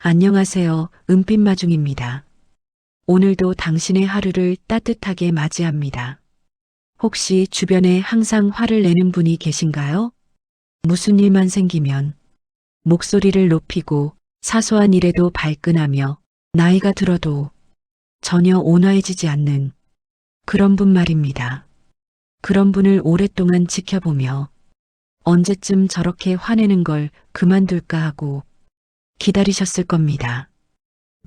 안녕하세요. 은빛마중입니다. 오늘도 당신의 하루를 따뜻하게 맞이합니다. 혹시 주변에 항상 화를 내는 분이 계신가요? 무슨 일만 생기면 목소리를 높이고 사소한 일에도 발끈하며 나이가 들어도 전혀 온화해지지 않는 그런 분 말입니다. 그런 분을 오랫동안 지켜보며 언제쯤 저렇게 화내는 걸 그만둘까 하고 기다리셨을 겁니다.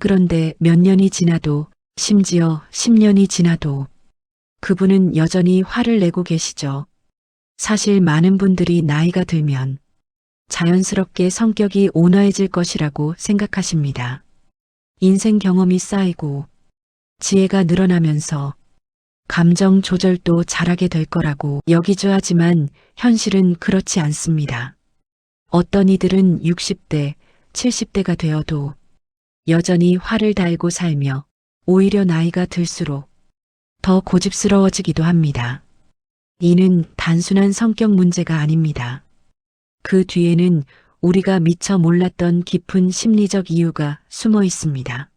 그런데 몇 년이 지나도 심지어 10년이 지나도 그분은 여전히 화를 내고 계시죠. 사실 많은 분들이 나이가 들면 자연스럽게 성격이 온화해질 것이라고 생각하십니다. 인생 경험이 쌓이고 지혜가 늘어나면서 감정 조절도 잘하게 될 거라고 여기죠. 하지만 현실은 그렇지 않습니다. 어떤 이들은 60대, 70대가 되어도 여전히 화를 달고 살며 오히려 나이가 들수록 더 고집스러워지기도 합니다. 이는 단순한 성격 문제가 아닙니다. 그 뒤에는 우리가 미처 몰랐던 깊은 심리적 이유가 숨어 있습니다.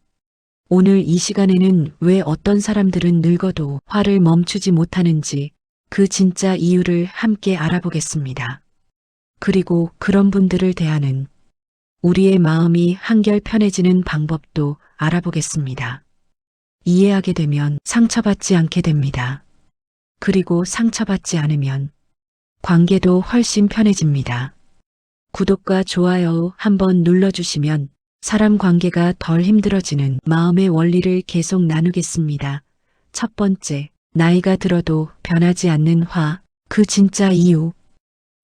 오늘 이 시간에는 왜 어떤 사람들은 늙어도 화를 멈추지 못하는지 그 진짜 이유를 함께 알아보겠습니다. 그리고 그런 분들을 대하는 우리의 마음이 한결 편해지는 방법도 알아보겠습니다. 이해하게 되면 상처받지 않게 됩니다. 그리고 상처받지 않으면 관계도 훨씬 편해집니다. 구독과 좋아요 한번 눌러주시면 사람 관계가 덜 힘들어지는 마음의 원리를 계속 나누겠습니다. 첫 번째, 나이가 들어도 변하지 않는 화, 그 진짜 이유.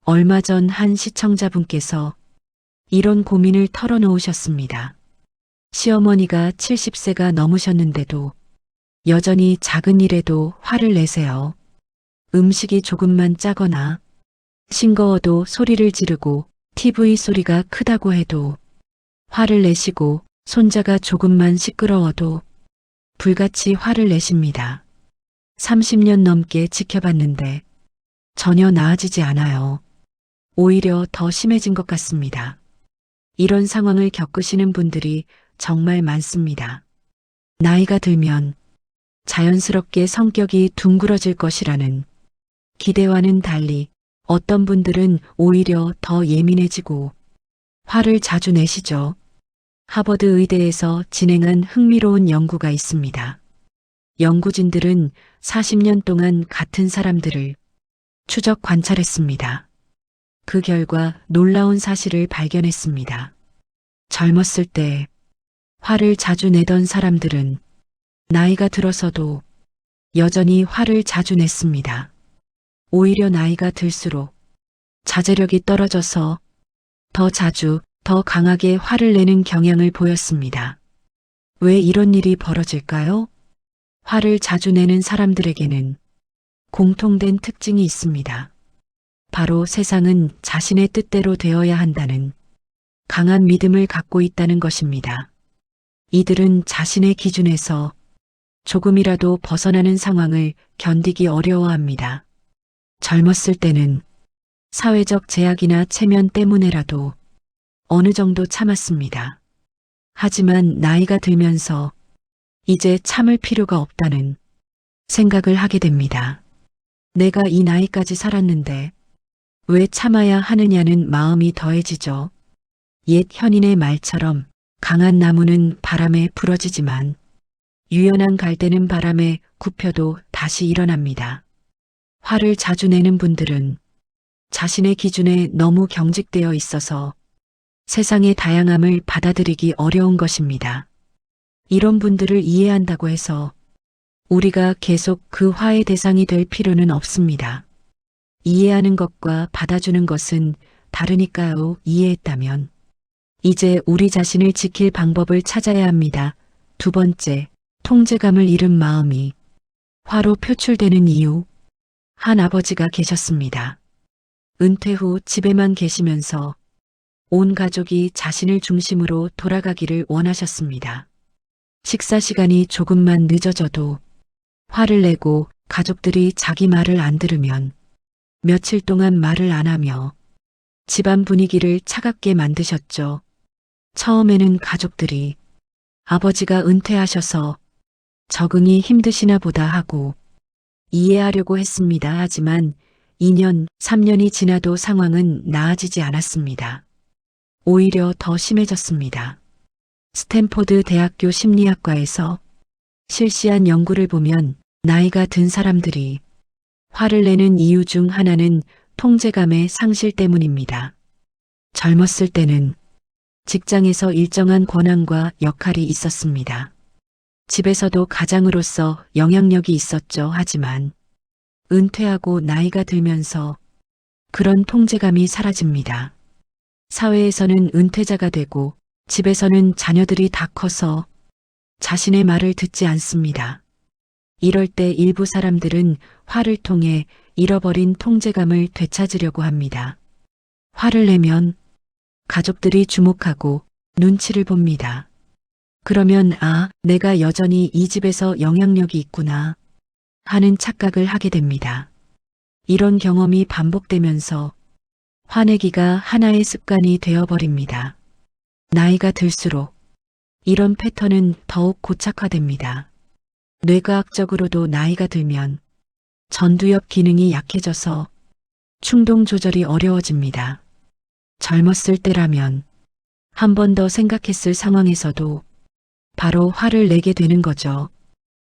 얼마 전 한 시청자분께서 이런 고민을 털어놓으셨습니다. 시어머니가 70세가 넘으셨는데도 여전히 작은 일에도 화를 내세요. 음식이 조금만 짜거나 싱거워도 소리를 지르고 TV 소리가 크다고 해도 화를 내시고 손자가 조금만 시끄러워도 불같이 화를 내십니다. 30년 넘게 지켜봤는데 전혀 나아지지 않아요. 오히려 더 심해진 것 같습니다. 이런 상황을 겪으시는 분들이 정말 많습니다. 나이가 들면 자연스럽게 성격이 둥그러질 것이라는 기대와는 달리 어떤 분들은 오히려 더 예민해지고 화를 자주 내시죠. 하버드 의대에서 진행한 흥미로운 연구가 있습니다. 연구진들은 40년 동안 같은 사람들을 추적 관찰했습니다. 그 결과 놀라운 사실을 발견했습니다. 젊었을 때 화를 자주 내던 사람들은 나이가 들어서도 여전히 화를 자주 냈습니다. 오히려 나이가 들수록 자제력이 떨어져서 더 자주, 더 강하게 화를 내는 경향을 보였습니다. 왜 이런 일이 벌어질까요? 화를 자주 내는 사람들에게는 공통된 특징이 있습니다. 바로 세상은 자신의 뜻대로 되어야 한다는 강한 믿음을 갖고 있다는 것입니다. 이들은 자신의 기준에서 조금이라도 벗어나는 상황을 견디기 어려워합니다. 젊었을 때는 사회적 제약이나 체면 때문에라도 어느 정도 참았습니다. 하지만 나이가 들면서 이제 참을 필요가 없다는 생각을 하게 됩니다. 내가 이 나이까지 살았는데 왜 참아야 하느냐는 마음이 더해지죠. 옛 현인의 말처럼 강한 나무는 바람에 부러지지만 유연한 갈대는 바람에 굽혀도 다시 일어납니다. 화를 자주 내는 분들은 자신의 기준에 너무 경직되어 있어서 세상의 다양함을 받아들이기 어려운 것입니다. 이런 분들을 이해한다고 해서 우리가 계속 그 화의 대상이 될 필요는 없습니다. 이해하는 것과 받아주는 것은 다르니까요. 이해했다면 이제 우리 자신을 지킬 방법을 찾아야 합니다. 두 번째, 통제감을 잃은 마음이 화로 표출되는 이유. 한 아버지가 계셨습니다. 은퇴 후 집에만 계시면서 온 가족이 자신을 중심으로 돌아가기를 원하셨습니다. 식사 시간이 조금만 늦어져도 화를 내고 가족들이 자기 말을 안 들으면 며칠 동안 말을 안 하며 집안 분위기를 차갑게 만드셨죠. 처음에는 가족들이 아버지가 은퇴하셔서 적응이 힘드시나 보다 하고 이해하려고 했습니다. 하지만 2년, 3년이 지나도 상황은 나아지지 않았습니다. 오히려 더 심해졌습니다. 스탠포드 대학교 심리학과에서 실시한 연구를 보면 나이가 든 사람들이 화를 내는 이유 중 하나는 통제감의 상실 때문입니다. 젊었을 때는 직장에서 일정한 권한과 역할이 있었습니다. 집에서도 가장으로서 영향력이 있었죠. 하지만 은퇴하고 나이가 들면서 그런 통제감이 사라집니다. 사회에서는 은퇴자가 되고 집에서는 자녀들이 다 커서 자신의 말을 듣지 않습니다. 이럴 때 일부 사람들은 화를 통해 잃어버린 통제감을 되찾으려고 합니다. 화를 내면 가족들이 주목하고 눈치를 봅니다. 그러면 내가 여전히 이 집에서 영향력이 있구나 하는 착각을 하게 됩니다. 이런 경험이 반복되면서 화내기가 하나의 습관이 되어버립니다. 나이가 들수록 이런 패턴은 더욱 고착화됩니다. 뇌과학적으로도 나이가 들면 전두엽 기능이 약해져서 충동 조절이 어려워집니다. 젊었을 때라면 한 번 더 생각했을 상황에서도 바로 화를 내게 되는 거죠.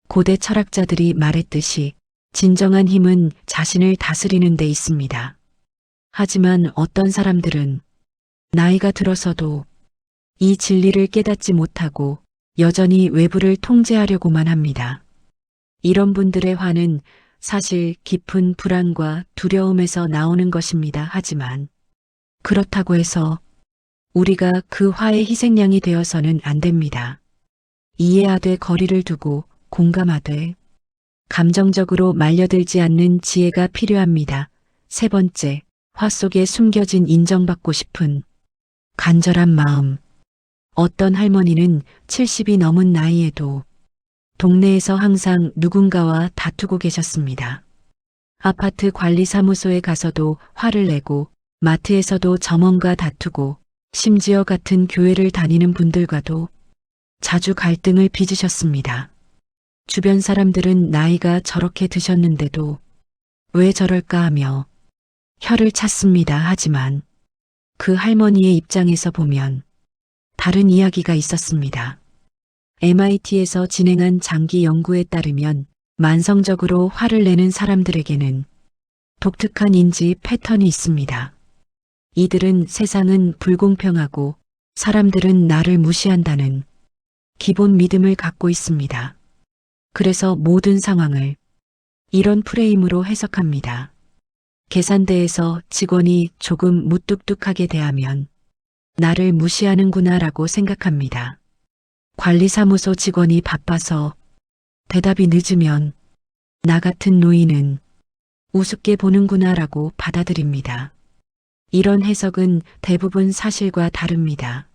고대 철학자들이 말했듯이 진정한 힘은 자신을 다스리는 데 있습니다. 하지만 어떤 사람들은 나이가 들어서도 이 진리를 깨닫지 못하고 여전히 외부를 통제하려고만 합니다. 이런 분들의 화는 사실 깊은 불안과 두려움에서 나오는 것입니다. 하지만 그렇다고 해서 우리가 그 화의 희생양이 되어서는 안 됩니다. 이해하되 거리를 두고 공감하되 감정적으로 말려들지 않는 지혜가 필요합니다. 세 번째, 화 속에 숨겨진 인정받고 싶은 간절한 마음. 어떤 할머니는 70이 넘은 나이에도 동네에서 항상 누군가와 다투고 계셨습니다. 아파트 관리사무소에 가서도 화를 내고 마트에서도 점원과 다투고 심지어 같은 교회를 다니는 분들과도 자주 갈등을 빚으셨습니다. 주변 사람들은 나이가 저렇게 드셨는데도 왜 저럴까 하며 혀를 찼습니다. 하지만 그 할머니의 입장에서 보면 다른 이야기가 있었습니다. MIT에서 진행한 장기 연구에 따르면 만성적으로 화를 내는 사람들에게는 독특한 인지 패턴이 있습니다. 이들은 세상은 불공평하고 사람들은 나를 무시한다는 기본 믿음을 갖고 있습니다. 그래서 모든 상황을 이런 프레임으로 해석합니다. 계산대에서 직원이 조금 무뚝뚝하게 대하면 나를 무시하는구나라고 생각합니다. 관리사무소 직원이 바빠서 대답이 늦으면 나 같은 노인은 우습게 보는구나라고 받아들입니다. 이런 해석은 대부분 사실과 다릅니다.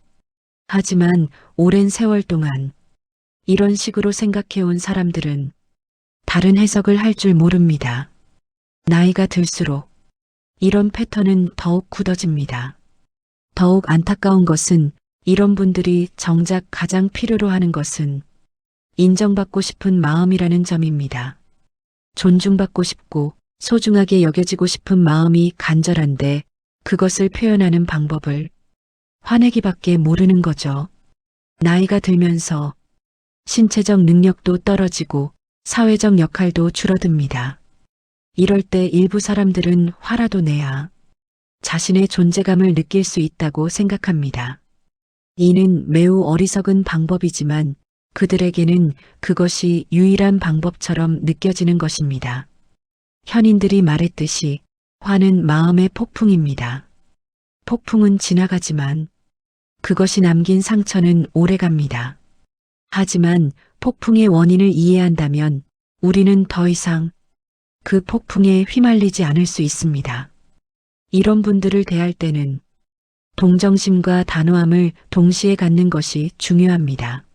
하지만 오랜 세월 동안 이런 식으로 생각해온 사람들은 다른 해석을 할 줄 모릅니다. 나이가 들수록 이런 패턴은 더욱 굳어집니다. 더욱 안타까운 것은 이런 분들이 정작 가장 필요로 하는 것은 인정받고 싶은 마음이라는 점입니다. 존중받고 싶고 소중하게 여겨지고 싶은 마음이 간절한데 그것을 표현하는 방법을 화내기밖에 모르는 거죠. 나이가 들면서 신체적 능력도 떨어지고 사회적 역할도 줄어듭니다. 이럴 때 일부 사람들은 화라도 내야 자신의 존재감을 느낄 수 있다고 생각합니다. 이는 매우 어리석은 방법이지만 그들에게는 그것이 유일한 방법처럼 느껴지는 것입니다. 현인들이 말했듯이 화는 마음의 폭풍입니다. 폭풍은 지나가지만 그것이 남긴 상처는 오래갑니다. 하지만 폭풍의 원인을 이해한다면 우리는 더 이상 그 폭풍에 휘말리지 않을 수 있습니다. 이런 분들을 대할 때는 동정심과 단호함을 동시에 갖는 것이 중요합니다.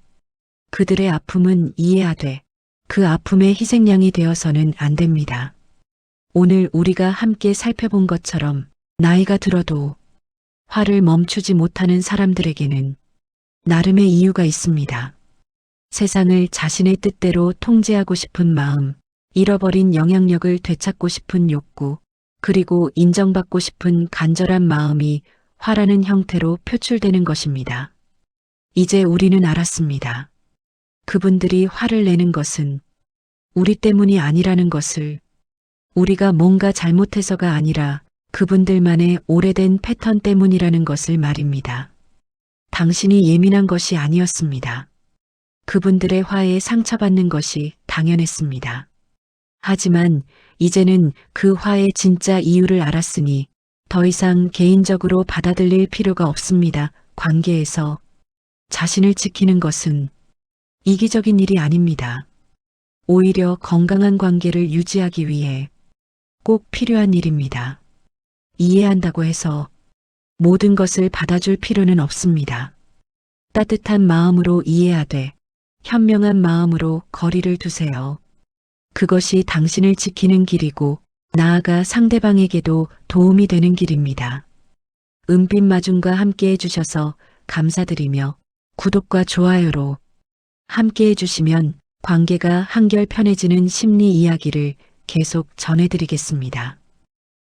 그들의 아픔은 이해하되 그 아픔의 희생양이 되어서는 안 됩니다. 오늘 우리가 함께 살펴본 것처럼 나이가 들어도 화를 멈추지 못하는 사람들에게는 나름의 이유가 있습니다. 세상을 자신의 뜻대로 통제하고 싶은 마음, 잃어버린 영향력을 되찾고 싶은 욕구, 그리고 인정받고 싶은 간절한 마음이 화라는 형태로 표출되는 것입니다. 이제 우리는 알았습니다. 그분들이 화를 내는 것은 우리 때문이 아니라는 것을, 우리가 뭔가 잘못해서가 아니라 그분들만의 오래된 패턴 때문이라는 것을 말입니다. 당신이 예민한 것이 아니었습니다. 그분들의 화에 상처받는 것이 당연했습니다. 하지만 이제는 그 화의 진짜 이유를 알았으니 더 이상 개인적으로 받아들일 필요가 없습니다. 관계에서 자신을 지키는 것은 이기적인 일이 아닙니다. 오히려 건강한 관계를 유지하기 위해 꼭 필요한 일입니다. 이해한다고 해서 모든 것을 받아줄 필요는 없습니다. 따뜻한 마음으로 이해하되 현명한 마음으로 거리를 두세요. 그것이 당신을 지키는 길이고 나아가 상대방에게도 도움이 되는 길입니다. 은빛 마중과 함께 해주셔서 감사드리며 구독과 좋아요로 함께 해주시면 관계가 한결 편해지는 심리 이야기를 계속 전해드리겠습니다.